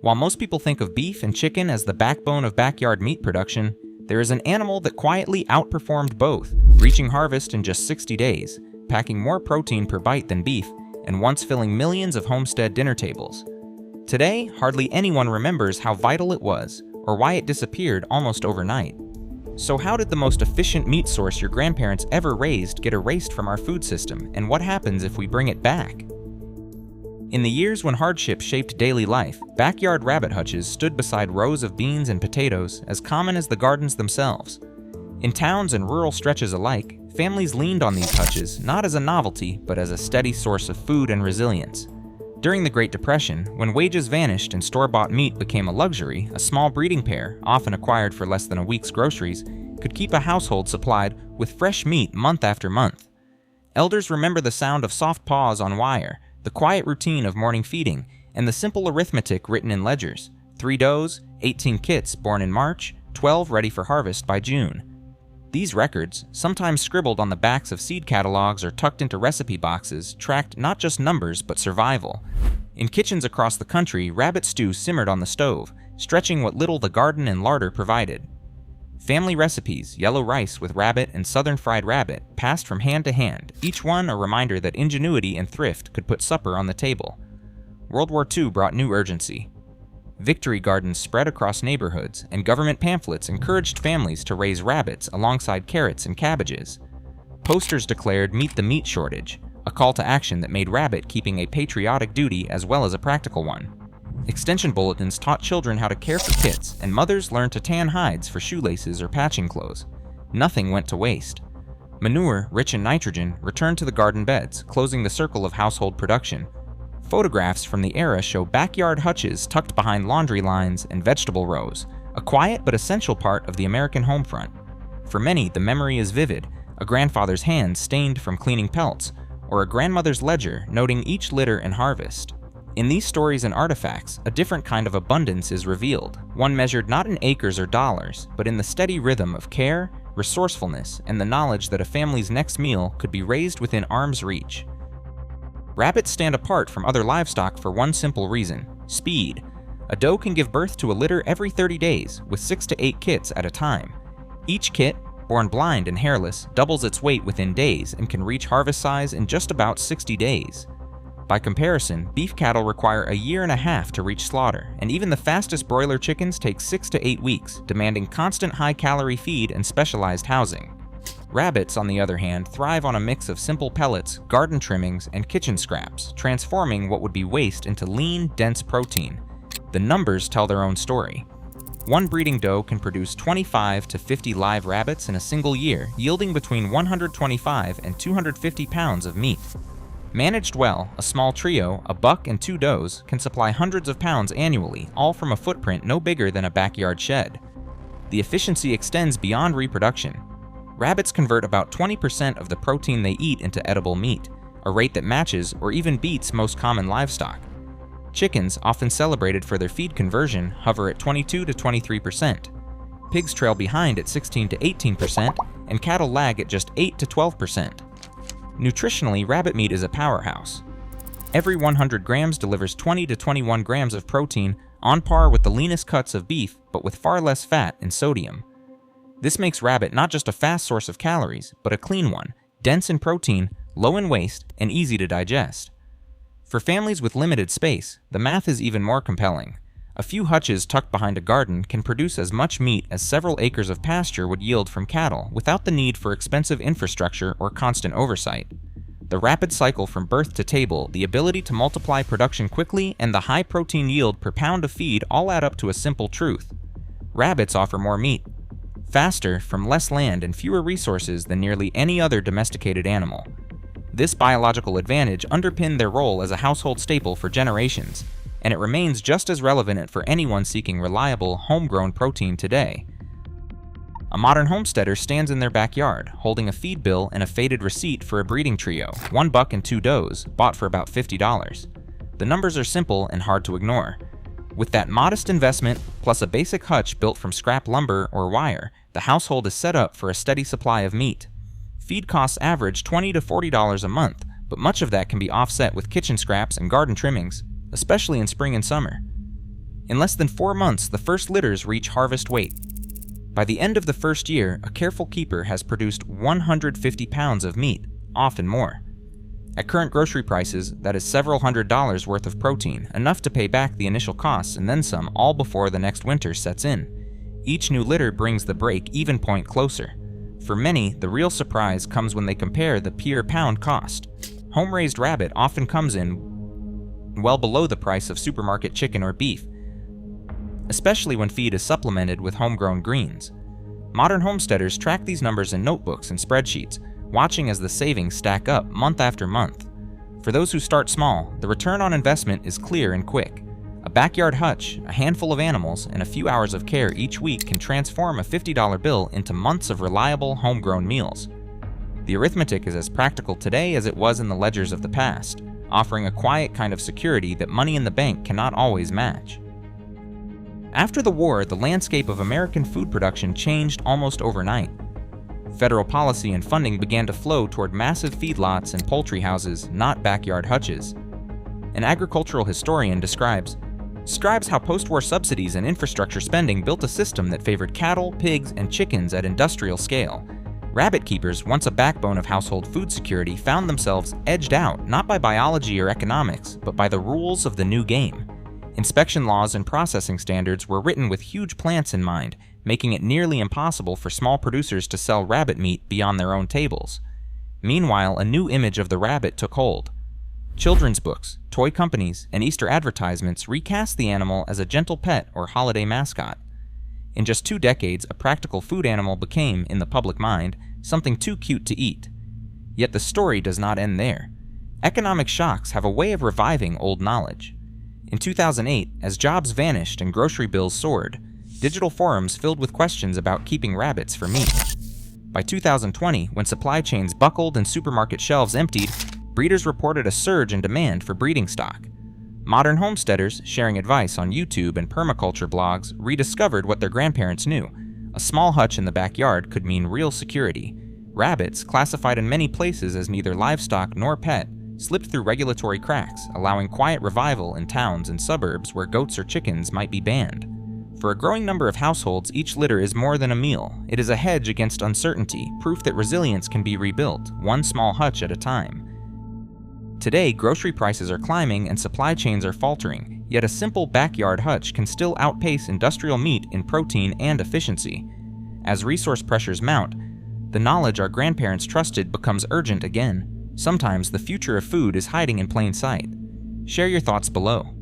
While most people think of beef and chicken as the backbone of backyard meat production, there is an animal that quietly outperformed both, reaching harvest in just 60 days, packing more protein per bite than beef, and once filling millions of homestead dinner tables. Today, hardly anyone remembers how vital it was, or why it disappeared almost overnight. So how did the most efficient meat source your grandparents ever raised get erased from our food system, and what happens if we bring it back? In the years when hardship shaped daily life, backyard rabbit hutches stood beside rows of beans and potatoes, as common as the gardens themselves. In towns and rural stretches alike, families leaned on these hutches not as a novelty, but as a steady source of food and resilience. During the Great Depression, when wages vanished and store-bought meat became a luxury, a small breeding pair, often acquired for less than a week's groceries, could keep a household supplied with fresh meat month after month. Elders remember the sound of soft paws on wire, the quiet routine of morning feeding, and the simple arithmetic written in ledgers: 3 does, 18 kits born in March, 12 ready for harvest by June. These records, sometimes scribbled on the backs of seed catalogs or tucked into recipe boxes, tracked not just numbers but survival. In kitchens across the country, rabbit stew simmered on the stove, stretching what little the garden and larder provided. Family recipes, yellow rice with rabbit and southern fried rabbit, passed from hand to hand, each one a reminder that ingenuity and thrift could put supper on the table. World War II brought new urgency. Victory gardens spread across neighborhoods, and government pamphlets encouraged families to raise rabbits alongside carrots and cabbages. Posters declared "Meet the Meat Shortage," a call to action that made rabbit keeping a patriotic duty as well as a practical one. Extension bulletins taught children how to care for kits, and mothers learned to tan hides for shoelaces or patching clothes. Nothing went to waste. Manure, rich in nitrogen, returned to the garden beds, closing the circle of household production. Photographs from the era show backyard hutches tucked behind laundry lines and vegetable rows, a quiet but essential part of the American home front. For many, the memory is vivid: a grandfather's hand stained from cleaning pelts, or a grandmother's ledger noting each litter and harvest. In these stories and artifacts, a different kind of abundance is revealed, one measured not in acres or dollars, but in the steady rhythm of care, resourcefulness, and the knowledge that a family's next meal could be raised within arm's reach. Rabbits stand apart from other livestock for one simple reason: speed. A doe can give birth to a litter every 30 days, with 6 to 8 kits at a time. Each kit, born blind and hairless, doubles its weight within days and can reach harvest size in just about 60 days. By comparison, beef cattle require a year and a half to reach slaughter, and even the fastest broiler chickens take 6 to 8 weeks, demanding constant high-calorie feed and specialized housing. Rabbits, on the other hand, thrive on a mix of simple pellets, garden trimmings, and kitchen scraps, transforming what would be waste into lean, dense protein. The numbers tell their own story. One breeding doe can produce 25 to 50 live rabbits in a single year, yielding between 125 and 250 pounds of meat. Managed well, a small trio, a buck and 2 does, can supply hundreds of pounds annually, all from a footprint no bigger than a backyard shed. The efficiency extends beyond reproduction. Rabbits convert about 20% of the protein they eat into edible meat, a rate that matches or even beats most common livestock. Chickens, often celebrated for their feed conversion, hover at 22 to 23%. Pigs trail behind at 16 to 18%, and cattle lag at just 8 to 12%. Nutritionally, rabbit meat is a powerhouse. Every 100 grams delivers 20 to 21 grams of protein, on par with the leanest cuts of beef, but with far less fat and sodium. This makes rabbit not just a fast source of calories, but a clean one, dense in protein, low in waste, and easy to digest. For families with limited space, the math is even more compelling. A few hutches tucked behind a garden can produce as much meat as several acres of pasture would yield from cattle without the need for expensive infrastructure or constant oversight. The rapid cycle from birth to table, the ability to multiply production quickly, and the high protein yield per pound of feed all add up to a simple truth: rabbits offer more meat, faster, from less land and fewer resources than nearly any other domesticated animal. This biological advantage underpinned their role as a household staple for generations, and it remains just as relevant for anyone seeking reliable, homegrown protein today. A modern homesteader stands in their backyard, holding a feed bill and a faded receipt for a breeding trio, 1 buck and 2 does, bought for about $50. The numbers are simple and hard to ignore. With that modest investment, plus a basic hutch built from scrap lumber or wire, the household is set up for a steady supply of meat. Feed costs average $20 to $40 a month, but much of that can be offset with kitchen scraps and garden trimmings, especially in spring and summer. In less than 4 months, the first litters reach harvest weight. By the end of the first year, a careful keeper has produced 150 pounds of meat, often more. At current grocery prices, that is several $100s worth of protein, enough to pay back the initial costs and then some, all before the next winter sets in. Each new litter brings the break-even point closer. For many, the real surprise comes when they compare the per-pound cost. Home-raised rabbit often comes in well below the price of supermarket chicken or beef, especially when feed is supplemented with homegrown greens. Modern homesteaders track these numbers in notebooks and spreadsheets, watching as the savings stack up month after month. For those who start small, the return on investment is clear and quick. A backyard hutch, a handful of animals, and a few hours of care each week can transform a $50 bill into months of reliable, homegrown meals. The arithmetic is as practical today as it was in the ledgers of the past, offering a quiet kind of security that money in the bank cannot always match. After the war, the landscape of American food production changed almost overnight. Federal policy and funding began to flow toward massive feedlots and poultry houses, not backyard hutches. An agricultural historian describes how post-war subsidies and infrastructure spending built a system that favored cattle, pigs, and chickens at industrial scale. Rabbit keepers, once a backbone of household food security, found themselves edged out not by biology or economics, but by the rules of the new game. Inspection laws and processing standards were written with huge plants in mind, making it nearly impossible for small producers to sell rabbit meat beyond their own tables. Meanwhile, a new image of the rabbit took hold. Children's books, toy companies, and Easter advertisements recast the animal as a gentle pet or holiday mascot. In just 2 decades, a practical food animal became, in the public mind, something too cute to eat. Yet the story does not end there. Economic shocks have a way of reviving old knowledge. In 2008, as jobs vanished and grocery bills soared, digital forums filled with questions about keeping rabbits for meat. By 2020, when supply chains buckled and supermarket shelves emptied, breeders reported a surge in demand for breeding stock. Modern homesteaders, sharing advice on YouTube and permaculture blogs, rediscovered what their grandparents knew. A small hutch in the backyard could mean real security. Rabbits, classified in many places as neither livestock nor pet, slipped through regulatory cracks, allowing quiet revival in towns and suburbs where goats or chickens might be banned. For a growing number of households, each litter is more than a meal. It is a hedge against uncertainty, proof that resilience can be rebuilt, one small hutch at a time. Today, grocery prices are climbing and supply chains are faltering, yet a simple backyard hutch can still outpace industrial meat in protein and efficiency. As resource pressures mount, the knowledge our grandparents trusted becomes urgent again. Sometimes the future of food is hiding in plain sight. Share your thoughts below.